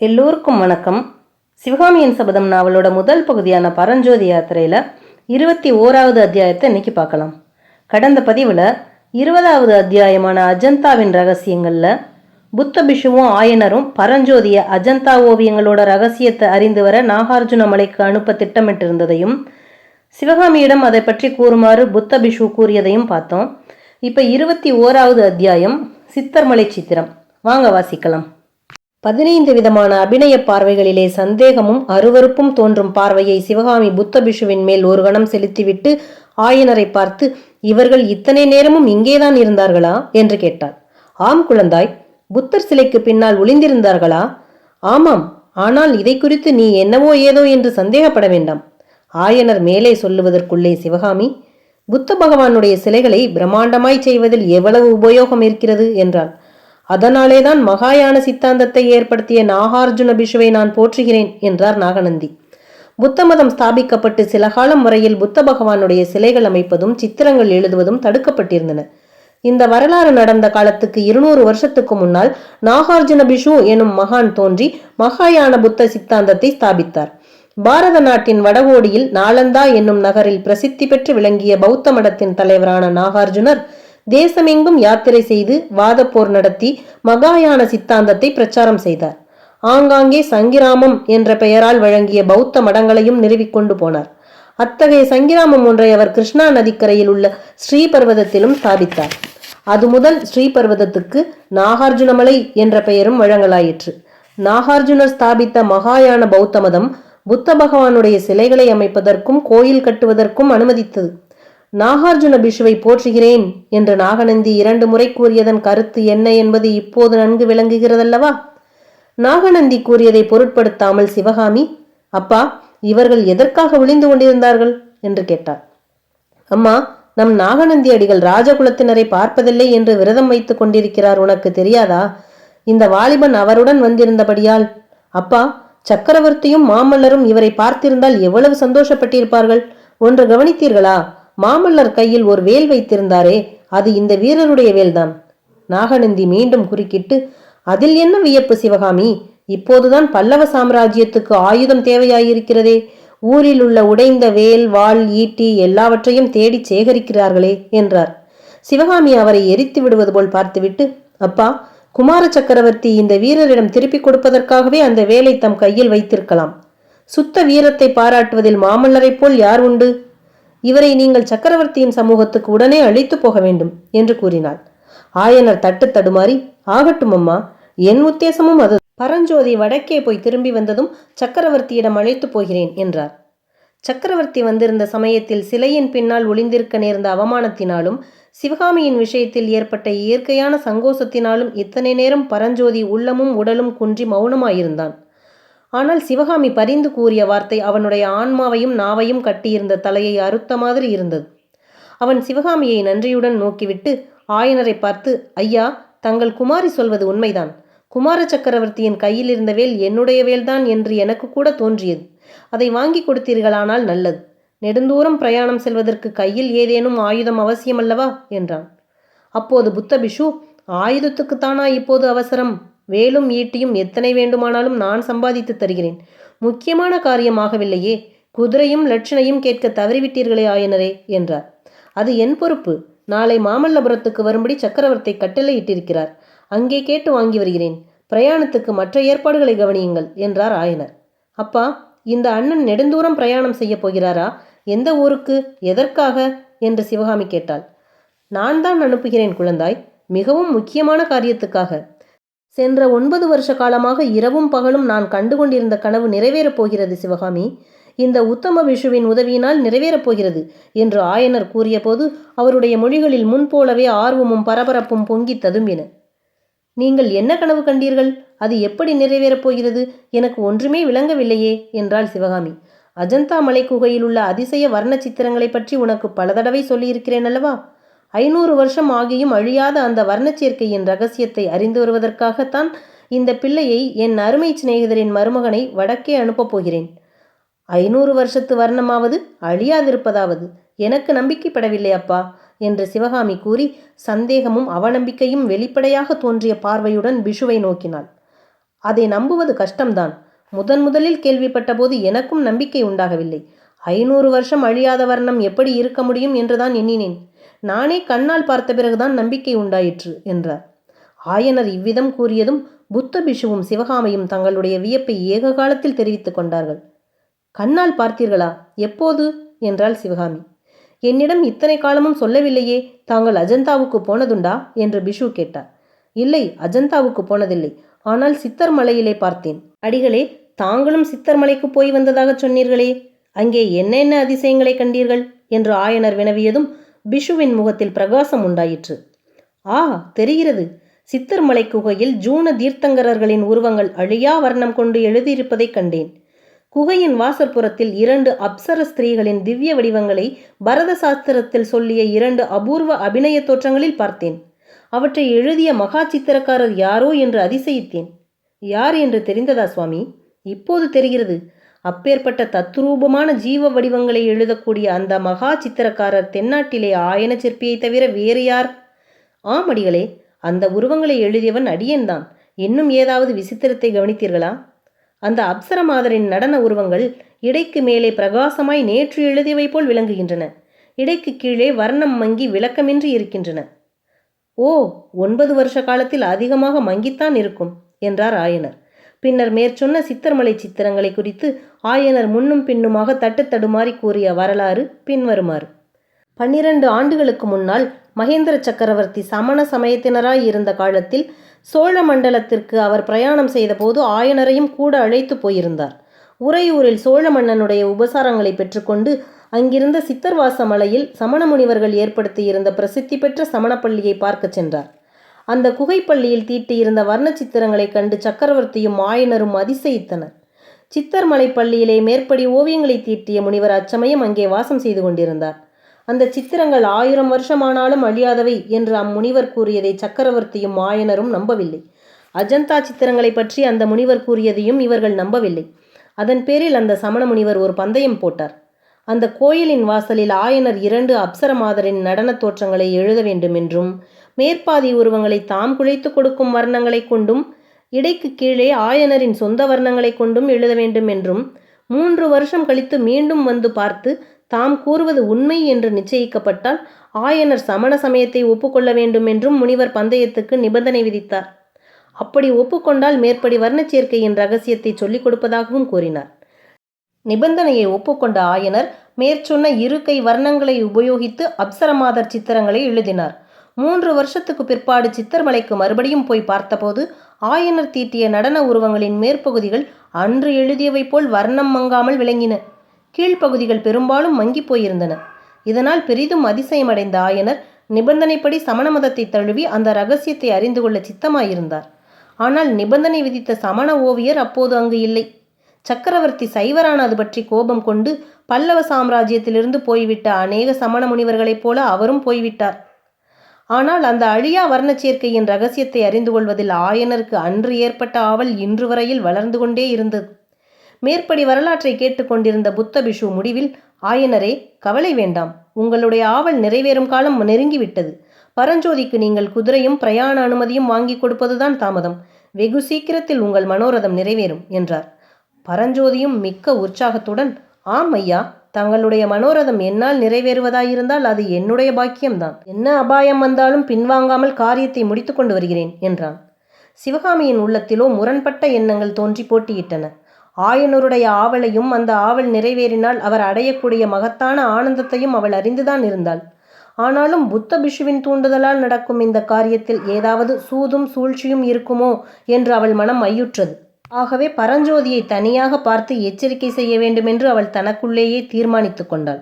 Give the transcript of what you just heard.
எல்லோருக்கும் வணக்கம். சிவகாமியின் சபதம் நாவலோட முதல் பகுதியான பரஞ்சோதி யாத்திரையில் 21வது அத்தியாயத்தை இன்னைக்கு பார்க்கலாம். கடந்த பதிவில் 20வது அத்தியாயமான அஜந்தாவின் ரகசியங்களில் புத்த பிஷுவும் ஆயனரும் பரஞ்சோதிய அஜந்தா ஓவியங்களோட ரகசியத்தை அறிந்து வர நாகார்ஜுன மலைக்கு அனுப்ப திட்டமிட்டிருந்ததையும் சிவகாமியிடம் அதை பற்றி கூறுமாறு புத்த பிஷு கூறியதையும் பார்த்தோம். இப்போ 21வது அத்தியாயம் சித்தர்மலை சித்திரம். வாங்க வாசிக்கலாம். 15 விதமான அபிநய பார்வைகளிலே சந்தேகமும் அருவருப்பும் தோன்றும் பார்வையை சிவகாமி புத்த பிஷுவின் மேல் ஒரு கணம் செலுத்திவிட்டு ஆயனரை பார்த்து, இவர்கள் இத்தனை நேரமும் இங்கேதான் இருந்தார்களா என்று கேட்டாள். ஆம் குழந்தாய், புத்தர் சிலைக்கு பின்னால் ஒளிந்திருந்தார்களா? ஆமாம், ஆனால் இதை குறித்து நீ என்னவோ ஏதோ என்று சந்தேகப்பட வேண்டாம். ஆயனர் மேலே சொல்லுவதற்குள்ளே சிவகாமி, புத்த பகவானுடைய சிலைகளை பிரம்மாண்டமாய் செய்வதில் எவ்வளவு உபயோகம் இருக்கிறது என்றாள். அதனாலேதான் மகாயான சித்தாந்தத்தை ஏற்படுத்திய நாகார்ஜுன பிஷுவை நான் போற்றுகிறேன் என்றார் நாகநந்தி. புத்த மதம் ஸ்தாபிக்கப்பட்டு சில காலம் வரையில் புத்த பகவானுடைய சிலைகள் அமைப்பதும் சித்திரங்கள் எழுதுவதும் தடுக்கப்பட்டிருந்தன. இந்த வரலாறு நடந்த காலத்துக்கு 200 வருஷத்துக்கு முன்னால் நாகார்ஜுன பிஷு எனும் மகான் தோன்றி மகாயான புத்த சித்தாந்தத்தை ஸ்தாபித்தார். பாரத நாட்டின் வடகோடியில் நாலந்தா என்னும் நகரில் பிரசித்தி பெற்று விளங்கிய பௌத்த மடத்தின் தலைவரான நாகார்ஜுனர் தேசமெங்கும் யாத்திரை செய்து வாதப்போர் நடத்தி மகாயான சித்தாந்தத்தை பிரச்சாரம் செய்தார். ஆங்காங்கே சங்கிராமம் என்ற பெயரால் வழங்கிய பௌத்த மடங்களையும் நிறுவிக்கொண்டு போனார். அத்தகைய சங்கிராமம் ஒன்றை அவர் கிருஷ்ணா நதிக்கரையில் உள்ள ஸ்ரீபர்வதத்திலும் ஸ்தாபித்தார். அது முதல் ஸ்ரீபர்வதத்துக்கு நாகார்ஜுனமலை என்ற பெயரும் வழங்கலாயிற்று. நாகார்ஜுனர் ஸ்தாபித்த மகாயான பௌத்த மதம் புத்த பகவானுடைய சிலைகளை அமைப்பதற்கும் கோயில் கட்டுவதற்கும் அனுமதித்தது. நாகார்ஜுன பிஷுவை போற்றுகிறேன் என்று நாகநந்தி 2 முறை கூறியதன் கருத்து என்ன என்பது இப்போது நன்கு விளங்குகிறதல்லவா? நாகநந்தி கூறியதை பொருட்படுத்தாமல் சிவகாமி, அப்பா, இவர்கள் எதற்காக ஒளிந்து கொண்டிருந்தார்கள் என்று கேட்டார். அம்மா, நம் நாகநந்தி அடிகள் ராஜகுலத்தினரை பார்ப்பதில்லை என்று விரதம் வைத்துக் கொண்டிருக்கிறார், உனக்கு தெரியாதா? இந்த வாலிபன் அவருடன் வந்திருந்தபடியால். அப்பா, சக்கரவர்த்தியும் மாமல்லரும் இவரை பார்த்திருந்தால் எவ்வளவு சந்தோஷப்பட்டிருப்பார்கள். ஒன்று கவனித்தீர்களா? மாமல்லர் கையில் ஒரு வேல் வைத்திருந்தாரே, அது இந்த வீரருடைய வேல்தான். நாகநந்தி மீண்டும் குறுக்கிட்டு, அதில் என்ன வியப்பு சிவகாமி? இப்போதுதான் பல்லவ சாம்ராஜ்யத்துக்கு ஆயுதம் தேவையாயிருக்கிறதே. ஊரில் உள்ள உடைந்த வேல், வாள், ஈட்டி எல்லாவற்றையும் தேடி சேகரிக்கிறார்களே என்றார். சிவகாமி அவரை எரித்து விடுவது போல் பார்த்துவிட்டு, அப்பா, குமார சக்கரவர்த்தி இந்த வீரரிடம் திருப்பிக் கொடுப்பதற்காகவே அந்த வேலை தம் கையில் வைத்திருக்கலாம். சுத்த வீரத்தை பாராட்டுவதில் மாமல்லரை போல் யார் உண்டு? இவரை நீங்கள் சக்கரவர்த்தியின் சமூகத்துக்கு உடனே அழைத்து போக வேண்டும் என்று கூறினாள். ஆயனர் தட்டு தடுமாறி, ஆகட்டும் அம்மா, என் உத்தேசமும் அது. பரஞ்சோதி வடக்கே போய் திரும்பி வந்ததும் சக்கரவர்த்தியிடம் அழைத்து போகிறேன் என்றார். சக்கரவர்த்தி வந்திருந்த சமயத்தில் சிலையின் பின்னால் ஒளிந்திருக்க நேர்ந்த அவமானத்தினாலும் சிவகாமியின் விஷயத்தில் ஏற்பட்ட இயற்கையான சங்கோசத்தினாலும் இத்தனை நேரம் பரஞ்சோதி உள்ளமும் உடலும் குன்றி மௌனமாயிருந்தான். ஆனால் சிவகாமி பரிந்து கூறிய வார்த்தை அவனுடைய ஆன்மாவையும் நாவையும் கட்டியிருந்த தலையை அறுத்த மாதிரி இருந்தது. அவன் சிவகாமியை நன்றியுடன் நோக்கிவிட்டு ஆயனரை பார்த்து, ஐயா, தங்கள் குமாரி சொல்வது உண்மைதான். குமார சக்கரவர்த்தியின் கையில் இருந்த வேல் என்னுடைய வேல்தான் என்று எனக்கு கூட தோன்றியது. அதை வாங்கி கொடுத்தீர்களானால் நல்லது. நெடுந்தூரம் பிரயாணம் செல்வதற்கு கையில் ஏதேனும் ஆயுதம் அவசியமல்லவா என்றான். அப்போது புத்த பிஷு, ஆயுதத்துக்குத்தானா இப்போது அவசரம்? வேலும் ஈட்டியும் எத்தனை வேண்டுமானாலும் நான் சம்பாதித்து தருகிறேன். முக்கியமான காரியமாகவில்லையே. குதிரையும் லட்சணையும் கேட்க தவறிவிட்டீர்களே ஆயனரே என்றார். அது என் பொறுப்பு. நாளை மாமல்லபுரத்துக்கு வரும்படி சக்கரவர்த்தி கட்டளையிட்டிருக்கிறார். அங்கே கேட்டு வாங்கி வருகிறேன். பிரயாணத்துக்கு மற்ற ஏற்பாடுகளை கவனியுங்கள் என்றார் ஆயனர். அப்பா, இந்த அண்ணன் நெடுந்தூரம் பிரயாணம் செய்ய போகிறாரா? எந்த ஊருக்கு, எதற்காக என்று சிவகாமி கேட்டாள். நான் தான் அனுப்புகிறேன் குழந்தாய், மிகவும் முக்கியமான காரியத்துக்காக. சென்ற 9 வருஷ காலமாக இரவும் பகலும் நான் கண்டுகொண்டிருந்த கனவு நிறைவேறப் போகிறது சிவகாமி. இந்த உத்தம விஷுவின் உதவியினால் நிறைவேறப் போகிறது என்று ஆயனர் கூறிய போது அவருடைய மொழிகளில் முன்போலவே ஆர்வமும் பரபரப்பும் பொங்கி ததும்பின. நீங்கள் என்ன கனவு கண்டீர்கள்? அது எப்படி நிறைவேறப் போகிறது? எனக்கு ஒன்றுமே விளங்கவில்லையே என்றாள் சிவகாமி. அஜந்தா மலை குகையில் உள்ள அதிசய வர்ண சித்திரங்களை பற்றி உனக்கு பல தடவை சொல்லியிருக்கிறேன் அல்லவா? 500 வருஷம் ஆகியும் அழியாத அந்த வர்ணச்சேர்க்கையின் ரகசியத்தை அறிந்து வருவதற்காகத்தான் இந்த பிள்ளையை, என் அருமை சிநேகிதரின் மருமகனை, வடக்கே அனுப்பப் போகிறேன். 500 வருஷத்து வர்ணமாவது அழியாதிருப்பதாவது எனக்கு நம்பிக்கைப்படவில்லை அப்பா என்று சிவகாமி கூறி சந்தேகமும் அவநம்பிக்கையும் வெளிப்படையாக தோன்றிய பார்வையுடன் பிஷுவை நோக்கினாள். அதை நம்புவது கஷ்டம்தான். முதலில் கேள்விப்பட்ட போது எனக்கும் நம்பிக்கை உண்டாகவில்லை. 500 வருஷம் அழியாத வர்ணம் எப்படி இருக்க முடியும் என்றுதான் எண்ணினேன். நானே கண்ணால் பார்த்த பிறகுதான் நம்பிக்கை உண்டாயிற்று என்றார். ஆயனர் இவ்விதம் கூறியதும் புத்த பிஷுவும் சிவகாமியும் தங்களுடைய வியப்பை ஏக காலத்தில் தெரிவித்துக் கொண்டார்கள். கண்ணால் பார்த்தீர்களா? எப்போது? என்றாள் சிவகாமி. என்னிடம் இத்தனை காலமும் சொல்லவில்லையே. தாங்கள் அஜந்தாவுக்கு போனதுண்டா என்று பிஷு கேட்டார். இல்லை, அஜந்தாவுக்கு போனதில்லை. ஆனால் சித்தர் மலையிலே பார்த்தேன். அடிகளே, தாங்களும் சித்தர் மலைக்கு போய் வந்ததாக சொன்னீர்களே, அங்கே என்னென்ன அதிசயங்களை கண்டீர்கள் என்று ஆயனர் வினவியதும் பிஷுவின் முகத்தில் பிரகாசம் உண்டாயிற்று. ஆ, தெரிகிறது. சித்தர் மலை குகையில் ஜூன தீர்த்தங்கரர்களின் உருவங்கள் அழியா வர்ணம் கொண்டு எழுதியிருப்பதை கண்டேன். குகையின் வாசற்புறத்தில் 2 அப்சர ஸ்திரீகளின் திவ்ய வடிவங்களை பரத சாஸ்திரத்தில் சொல்லிய 2 அபூர்வ அபிநய தோற்றங்களில் பார்த்தேன். அவற்றை எழுதிய மகா சித்திரக்காரர் யாரோ என்று அதிசயித்தேன். யார் என்று தெரிந்ததா சுவாமி? இப்போது தெரிகிறது. அப்பேற்பட்ட தத்ரூபமான ஜீவ வடிவங்களை எழுதக்கூடிய அந்த மகா சித்திரக்காரர் தென்னாட்டிலே ஆயன சிற்பியை தவிர வேறு யார்? ஆமடிகளே, அந்த உருவங்களை எழுதியவன் அடியேன்தான். இன்னும் ஏதாவது விசித்திரத்தை கவனித்தீர்களா? அந்த அப்சர மாதரின் நடன உருவங்கள் இடைக்கு மேலே பிரகாசமாய் நேற்று எழுதியவை போல் விளங்குகின்றன. இடைக்கு கீழே வர்ணம் மங்கி விளக்கமின்றி இருக்கின்றன. ஓ, 9 வருஷ காலத்தில் அதிகமாக மங்கித்தான் இருக்கும் என்றார் ஆயனர். பின்னர் மேற்சொன்ன சித்தர்மலை சித்திரங்களை குறித்து ஆயனர் முன்னும் பின்னுமாக தட்டு தடுமாறி கூறிய வரலாறு பின்வருமாறு. 12 ஆண்டுகளுக்கு முன்னால் மகேந்திர சக்கரவர்த்தி சமண சமயத்தினராய் இருந்த காலத்தில் சோழ மண்டலத்திற்கு அவர் பிரயாணம் செய்தபோது ஆயனரையும் கூட அழைத்து போயிருந்தார். உறையூரில் சோழ மன்னனுடைய உபசாரங்களை பெற்றுக்கொண்டு அங்கிருந்த சித்தர்வாச மலையில் சமண முனிவர்கள் ஏற்படுத்தியிருந்த பிரசித்தி பெற்ற சமணப்பள்ளியை பார்க்க சென்றார். அந்த குகைப்பள்ளியில் தீட்டியிருந்த வர்ண சித்திரங்களை கண்டு சக்கரவர்த்தியும் ஆயனரும் அதிசயித்தனர். சித்தர்மலை பள்ளியிலே மேற்படி ஓவியங்களை தீட்டிய முனிவர் அச்சமயம் அங்கே வாசம் செய்து கொண்டிருந்தார். அந்த சித்திரங்கள் 1000 வருஷமானாலும் அழியாதவை என்று அம்முனிவர் கூறியதை சக்கரவர்த்தியும் ஆயனரும் நம்பவில்லை. அஜந்தா சித்திரங்களை பற்றி அந்த முனிவர் கூறியதையும் இவர்கள் நம்பவில்லை. அதன் பேரில் அந்த சமண முனிவர் ஒரு பந்தயம் போட்டார். அந்த கோயிலின் வாசலில் ஆயனர் 2 அப்சர மாதரின் நடன தோற்றங்களை எழுத வேண்டும் என்றும், மேற்பாதி உருவங்களை தாம் குழைத்து கொடுக்கும் வர்ணங்களை கொண்டும், இடைக்கு கீழே ஆயனரின் சொந்த வர்ணங்களை கொண்டும் எழுத வேண்டும் என்றும், 3 வருஷம் கழித்து மீண்டும் வந்து பார்த்து தாம் கூறுவது உண்மை என்று நிச்சயிக்கப்பட்டால் ஆயனர் சமண சமயத்தை ஒப்புக்கொள்ள வேண்டும் என்றும் முனிவர் பந்தயத்துக்கு நிபந்தனை விதித்தார். அப்படி ஒப்புக்கொண்டால் மேற்படி வர்ணச்சேர்க்கையின் ரகசியத்தை சொல்லிக் கொடுப்பதாகவும் கூறினார். நிபந்தனையை ஒப்புக்கொண்ட ஆயனர் மேற்சொன்ன 2 கை வர்ணங்களை உபயோகித்து அப்சரமாதர் சித்திரங்களை எழுதினார். 3 வருஷத்துக்கு பிற்பாடு சித்தர்மலைக்கு மறுபடியும் போய் பார்த்தபோது ஆயனர் தீட்டிய நடன உருவங்களின் மேற்பகுதிகள் அன்று எழுதியவை போல் வர்ணம் மங்காமல் விளங்கின. கீழ்ப்பகுதிகள் பெரும்பாலும் மங்கி போயிருந்தன. இதனால் பெரிதும் அதிசயமடைந்த ஆயனர் நிபந்தனைப்படி சமண மதத்தை தழுவி அந்த ரகசியத்தை அறிந்து கொள்ள சித்தமாயிருந்தார். ஆனால் நிபந்தனை விதித்த சமண ஓவியர் அப்போது அங்கு இல்லை. சக்கரவர்த்தி சைவரானது பற்றி கோபம் கொண்டு பல்லவ சாம்ராஜ்யத்திலிருந்து போய்விட்ட அநேக சமண முனிவர்களைப் போல அவரும் போய்விட்டார். ஆனால் அந்த அழியா வர்ண சேர்க்கையின் ரகசியத்தை அறிந்து கொள்வதில் ஆயனருக்கு அன்று ஏற்பட்ட ஆவல் இன்று வரையில் வளர்ந்து கொண்டே இருந்தது. மேற்படி வரலாற்றை கேட்டுக்கொண்டிருந்த புத்த பிஷு முடிவில், ஆயனரே, கவலை வேண்டாம், உங்களுடைய ஆவல் நிறைவேறும் காலம் நெருங்கிவிட்டது. பரஞ்சோதிக்கு நீங்கள் குதிரையும் பிரயாண அனுமதியும் வாங்கி கொடுப்பதுதான் தாமதம். வெகு சீக்கிரத்தில் உங்கள் மனோரதம் நிறைவேறும் என்றார். பரஞ்சோதியும் மிக்க உற்சாகத்துடன், ஆம் ஐயா, தங்களுடைய மனோரதம் என்னால் நிறைவேறுவதாயிருந்தால் அது என்னுடைய பாக்கியம்தான். என்ன அபாயம் வந்தாலும் பின்வாங்காமல் காரியத்தை முடித்து கொண்டு வருகிறேன் என்றான். சிவகாமியின் உள்ளத்திலோ முரண்பட்ட எண்ணங்கள் தோன்றி போட்டியிட்டன. ஆயனருடைய ஆவலையும் அந்த ஆவல் நிறைவேறினால் அவர் அடையக்கூடிய மகத்தான ஆனந்தத்தையும் அவள் அறிந்துதான் இருந்தாள். ஆனாலும் புத்த பிஷுவின் தூண்டுதலால் நடக்கும் இந்த காரியத்தில் ஏதாவது சூதும் சூழ்ச்சியும் இருக்குமோ என்று அவள் மனம் ஐயுற்றது. ஆகவே பரஞ்சோதியை தனியாக பார்த்து எச்சரிக்கை செய்ய வேண்டுமென்று அவள் தனக்குள்ளேயே தீர்மானித்து கொண்டாள்.